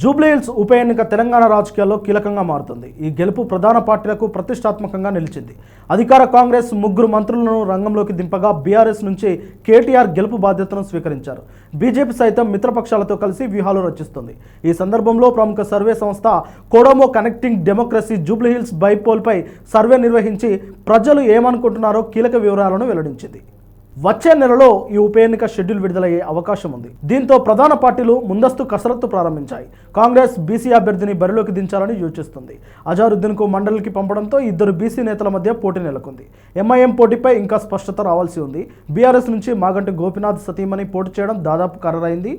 జూబ్లీహిల్స్ ఉప ఎన్నిక తెలంగాణ రాజకీయాల్లో కీలకంగా మారుతుంది. ఈ గెలుపు ప్రధాన పార్టీలకు ప్రతిష్టాత్మకంగా నిలిచింది. అధికార కాంగ్రెస్ 3 మంత్రులను రంగంలోకి దింపగా బీఆర్ఎస్ నుంచి కేటీఆర్ గెలుపు బాధ్యతను స్వీకరించారు. బీజేపీ సైతం మిత్రపక్షాలతో కలిసి వ్యూహాలు రచిస్తుంది. ఈ సందర్భంలో ప్రముఖ సర్వే సంస్థ కొడమో కనెక్టింగ్ డెమోక్రసీ జూబ్లీహిల్స్ బైపోల్పై సర్వే నిర్వహించి ప్రజలు ఏమనుకుంటున్నారో కీలక వివరాలను వెల్లడించింది. వచ్చే నెలలో ఈ ఉప ఎన్నిక షెడ్యూల్ విడుదలయ్యే అవకాశం ఉంది. దీంతో ప్రధాన పార్టీలు ముందస్తు కసరత్తు ప్రారంభించాయి. కాంగ్రెస్ బీసీ అభ్యర్థిని బరిలోకి దించాలని యోచిస్తుంది. అజారుద్దీన్కు మండలికి పంపడంతో ఇద్దరు బీసీ నేతల మధ్య పోటీ నెలకొంది. ఎంఐఎం పోటీపై ఇంకా స్పష్టత రావాల్సి ఉంది. బీఆర్ఎస్ నుంచి మాగంటి గోపీనాథ్ సతీమణి పోటీ చేయడం దాదాపు ఖరారైంది.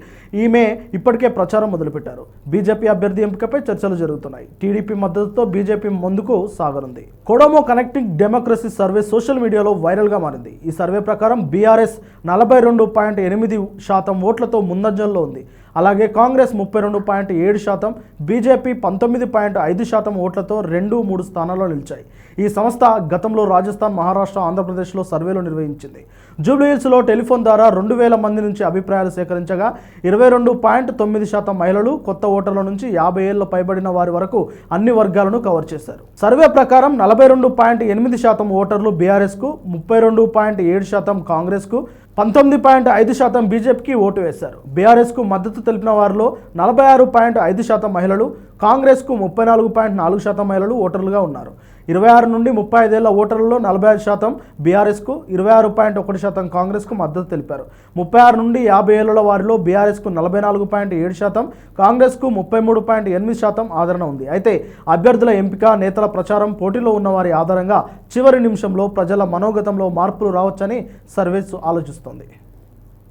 ఈమె ఇప్పటికే ప్రచారం మొదలుపెట్టారు. బీజేపీ అభ్యర్థి ఎంపికపై చర్చలు జరుగుతున్నాయి. టీడీపీ మద్దతుతో బీజేపీ ముందుకు సాగనుంది. కొడమో కనెక్టింగ్ డెమోక్రసీ సర్వే సోషల్ మీడియాలో వైరల్గా మారింది. ఈ సర్వే ప్రకారం బీఆర్ఎస్ 42.8% ఓట్లతో ముందంజల్లో ఉంది. అలాగే కాంగ్రెస్ 32.7%, బీజేపీ 19.5% ఓట్లతో 2-3 స్థానాల్లో నిలిచాయి. ఈ సంస్థ గతంలో రాజస్థాన్, మహారాష్ట్ర, ఆంధ్రప్రదేశ్లో సర్వేలు నిర్వహించింది. జూబ్లీహిల్స్లో టెలిఫోన్ ద్వారా 2000 మంది నుంచి అభిప్రాయాలు సేకరించగా 22.9% మహిళలు, కొత్త ఓటర్ల నుంచి 50 ఏళ్ల పైబడిన వారి వరకు అన్ని వర్గాలను కవర్ చేశారు. సర్వే ప్రకారం 42.8% ఓటర్లు బీఆర్ఎస్కు, 32.7% కాంగ్రెస్కు, 19.5% బీజేపీకి ఓటు వేశారు. బీఆర్ఎస్కు మద్దతు తెలిపిన వారిలో 46.5% మహిళలు, కాంగ్రెస్కు 34.4% మహిళలు ఓటర్లుగా ఉన్నారు. 26 నుండి 35 ఏళ్ల ఓటర్లలో 45% బీఆర్ఎస్కు, 26.1% కాంగ్రెస్కు మద్దతు తెలిపారు. 36 నుండి 50 ఏళ్ల వారిలో బీఆర్ఎస్కు 44.7%, కాంగ్రెస్కు 33.8% ఆదరణ ఉంది. అయితే అభ్యర్థుల ఎంపిక, నేతల ప్రచారం, పోటీలో ఉన్న వారి ఆధారంగా చివరి నిమిషంలో ప్రజల మనోగతంలో మార్పులు రావచ్చని సర్వేస్ ఆలోచిస్తోంది.